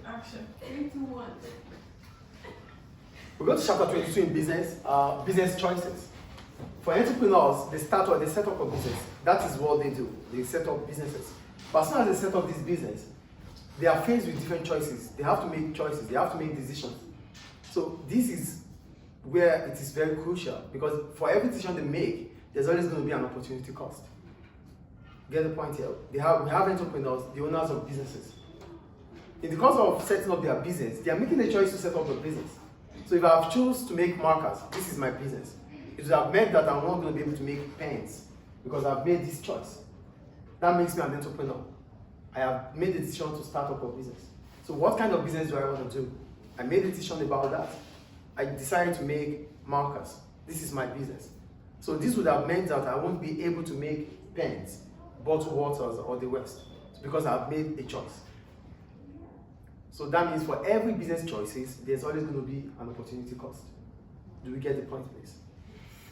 Action. 3, 2, 1. We go to chapter 22 in business, business choices. For entrepreneurs, they set up a business. That is what they do. They set up businesses. But as soon as they set up this business, they are faced with different choices. They have to make choices. They have to make decisions. So this is where it is very crucial, because for every decision they make, there's always going to be an opportunity cost. Get the point here? We have entrepreneurs, the owners of businesses. In the course of setting up their business, they are making the choice to set up a business. So if I have chosen to make markers, this is my business. It would have meant that I'm not going to be able to make pens because I've made this choice. That makes me an entrepreneur. I have made the decision to start up a business. So what kind of business do I want to do? I made a decision about that. I decided to make markers. This is my business. So this would have meant that I won't be able to make pens, bottled waters, or the rest, because I've made a choice. So that means for every business choices, there's always going to be an opportunity cost. Do we get the point, please?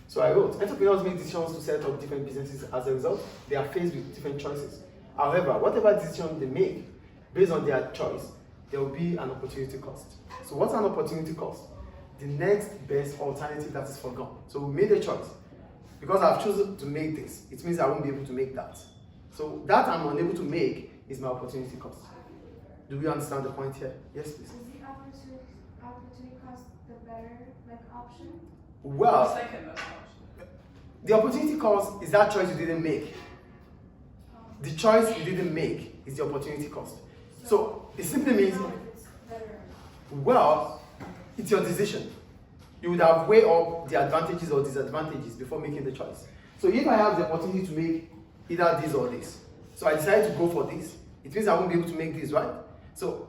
So I wrote, entrepreneurs make decisions to set up different businesses. As a result, they are faced with different choices. However, whatever decision they make, based on their choice, there will be an opportunity cost. So what's an opportunity cost? The next best alternative that is forgone. So we made a choice. Because I've chosen to make this, it means I won't be able to make that. So that I'm unable to make is my opportunity cost. Do we understand the point here? Yes, please. Is the opportunity cost the better option? Well, Second best option. the opportunity cost is that choice you didn't make. The choice you didn't make is the opportunity cost. So it simply means, It's better. well, it's your decision. You would have weighed up the advantages or disadvantages before making the choice. So if I have the opportunity to make either this or this, so I decided to go for this, it means I won't be able to make this, right? So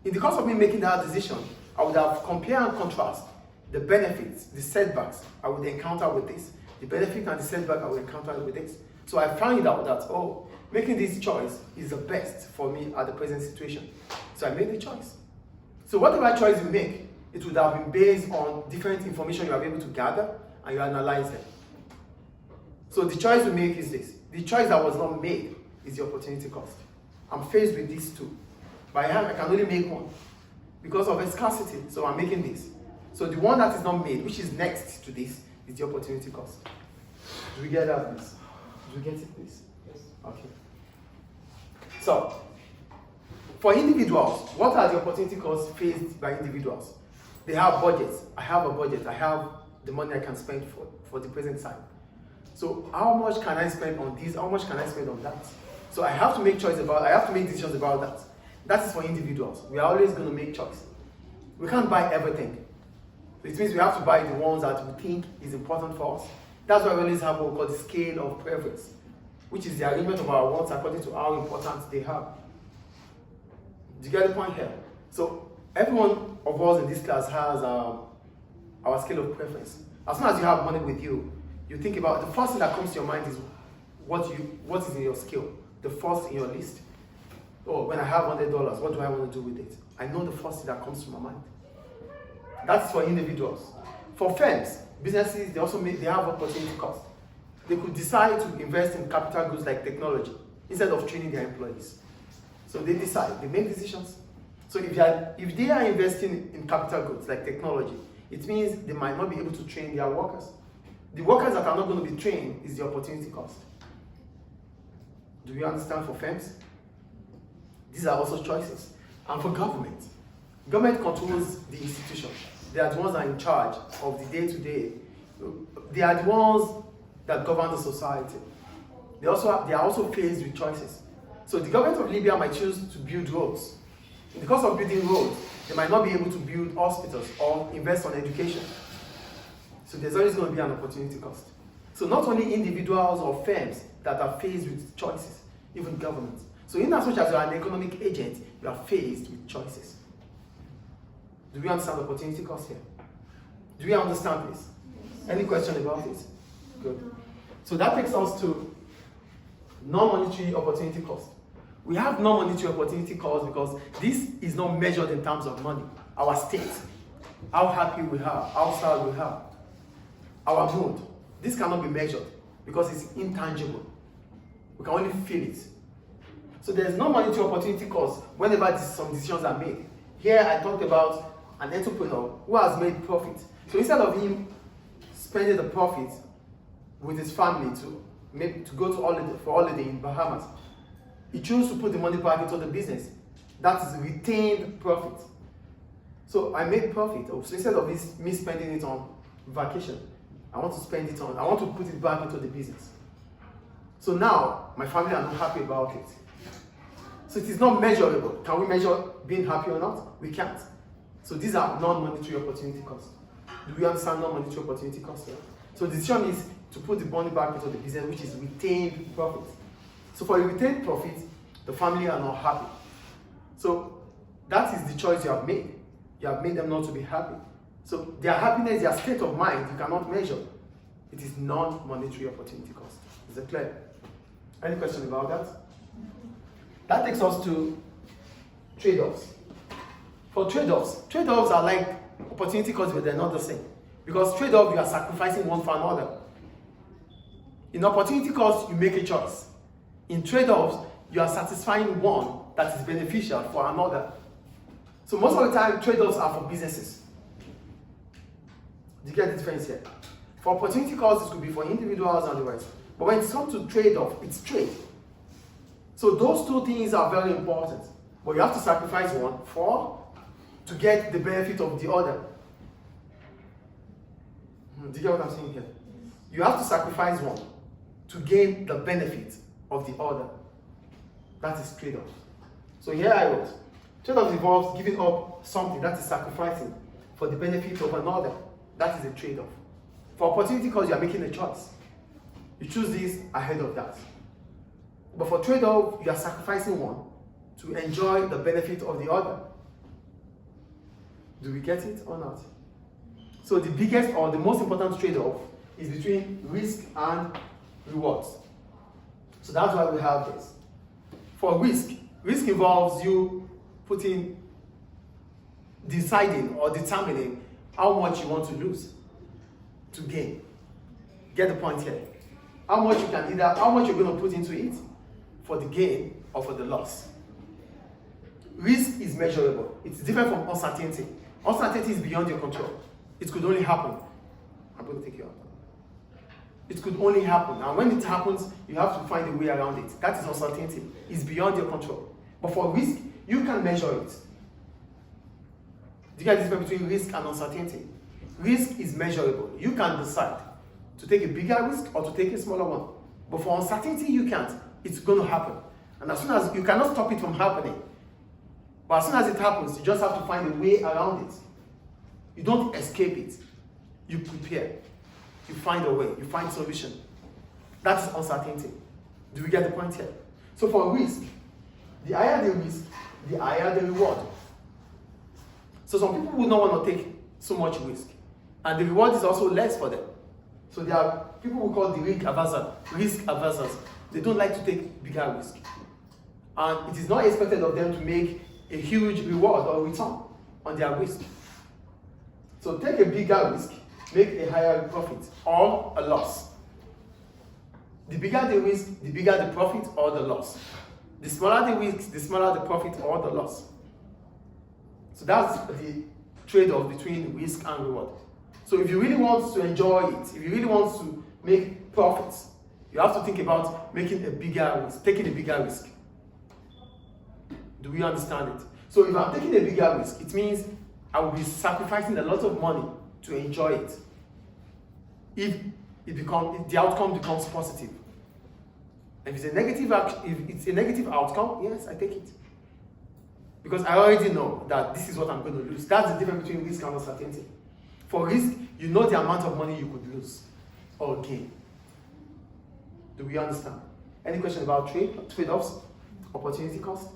in the course of me making that decision, I would have compared and contrast the benefits, the setbacks I would encounter with this, the benefit and the setback I would encounter with this. So I found out that, oh, making this choice is the best for me at the present situation. So I made the choice. So whatever choice you make, it would have been based on different information you are able to gather and you analyze them. So the choice you make is this. The choice that was not made is the opportunity cost. I'm faced with these two. By hand, I can only make one because of a scarcity. So I'm making this. So the one that is not made, which is next to this, is the opportunity cost. Do we get that, please? Do we get it, please? Yes. Okay. So, for individuals, what are the opportunity costs faced by individuals? They have budgets. I have a budget. I have the money I can spend for the present time. So how much can I spend on this? How much can I spend on that? So I have to make decisions about that. That is for individuals. We are always going to make choice. We can't buy everything. It means we have to buy the ones that we think is important for us. That's why we always have what we call the scale of preference, which is the arrangement of our wants according to how important they are. Do you get the point here? So every one of us in this class has our scale of preference. As soon as you have money with you, you think about the first thing that comes to your mind is what is in your scale, the first in your list. Oh, when I have $100, what do I want to do with it? I know the first thing that comes to my mind. That's for individuals. For firms, businesses, they have opportunity cost. They could decide to invest in capital goods like technology instead of training their employees. So they decide, they make decisions. So if they are investing in capital goods like technology, it means they might not be able to train their workers. The workers that are not going to be trained is the opportunity cost. Do you understand for firms? These are also choices. And for government controls the institution. They are the ones that are in charge of the day-to-day. They are the ones that govern the society. They are also faced with choices. So the government of Libya might choose to build roads. In the course of building roads, they might not be able to build hospitals or invest on education. So there's always going to be an opportunity cost. So not only individuals or firms that are faced with choices, even governments. So in as much as you are an economic agent, you are faced with choices. Do we understand the opportunity cost here? Do we understand this? Any question about it? Good. So that takes us to non-monetary opportunity cost. We have non-monetary opportunity cost because this is not measured in terms of money. Our state, how happy we are, how sad we are, our mood. This cannot be measured because it's intangible. We can only feel it. So there's no monetary opportunity cost whenever some decisions are made. Here I talked about an entrepreneur who has made profit. So instead of him spending the profit with his family to go to holiday in Bahamas, he chose to put the money back into the business. That is retained profit. So I made profit. So instead of me spending it on vacation, I want to put it back into the business. So now my family are not happy about it. So it is not measurable. Can we measure being happy or not? We can't. So these are non-monetary opportunity costs. Do we understand non-monetary opportunity costs here? So the decision is to put the money back into the business, which is retained profit. So for a retained profit, the family are not happy. So that is the choice you have made. You have made them not to be happy. So their happiness, their state of mind, you cannot measure. It is non-monetary opportunity cost. Is it clear? Any question about that? That takes us to trade-offs. For trade-offs are like opportunity costs, but they're not the same. Because trade-off, you are sacrificing one for another. In opportunity costs, you make a choice. In trade-offs, you are satisfying one that is beneficial for another. So most of the time, trade-offs are for businesses. Do you get the difference here? For opportunity costs, it could be for individuals and the rest. But when it comes to trade-off, it's trade. So those two things are very important. But you have to sacrifice one to get the benefit of the other. Do you get what I'm saying here? You have to sacrifice one to gain the benefit of the other. That is trade-off. So here I wrote, trade-off involves giving up something, that is sacrificing, for the benefit of another. That is a trade-off. For opportunity cost, you are making a choice. You choose this ahead of that. But for trade-off, you are sacrificing one to enjoy the benefit of the other. Do we get it or not? So the biggest or the most important trade-off is between risk and rewards. So that's why we have this. For risk involves you deciding or determining how much you want to lose to gain. Get the point here? How much you're going to put into it for the gain or for the loss. Risk is measurable. It's different from uncertainty. Uncertainty is beyond your control. It could only happen. I'm going to take you out. It could only happen. And when it happens, you have to find a way around it. That is uncertainty. It's beyond your control. But for risk, you can measure it. Do you get the difference between risk and uncertainty? Risk is measurable. You can decide to take a bigger risk or to take a smaller one. But for uncertainty, you can't. It's going to happen. And as soon as you cannot stop it from happening, but as soon as it happens, you just have to find a way around it. You don't escape it. You prepare. You find a way. You find a solution. That is uncertainty. Do we get the point here? So for risk, the higher the risk, the higher the reward. So some people would not want to take so much risk. And the reward is also less for them. So there are people who call the risk averse. They don't like to take bigger risk. And it is not expected of them to make a huge reward or return on their risk. So take a bigger risk, make a higher profit or a loss. The bigger the risk, the bigger the profit or the loss. The smaller the risk, the smaller the profit or the loss. So that's the trade-off between risk and reward. So if you really want to enjoy it, if you really want to make profits, you have to think about taking a bigger risk. Do we understand it? So if I'm taking a bigger risk, it means I will be sacrificing a lot of money to enjoy it. If the outcome becomes positive. If it's a negative outcome, yes, I take it. Because I already know that this is what I'm going to lose. That's the difference between risk and uncertainty. For risk, you know the amount of money you could lose or gain. Do we understand? Any question about trade-offs, opportunity cost?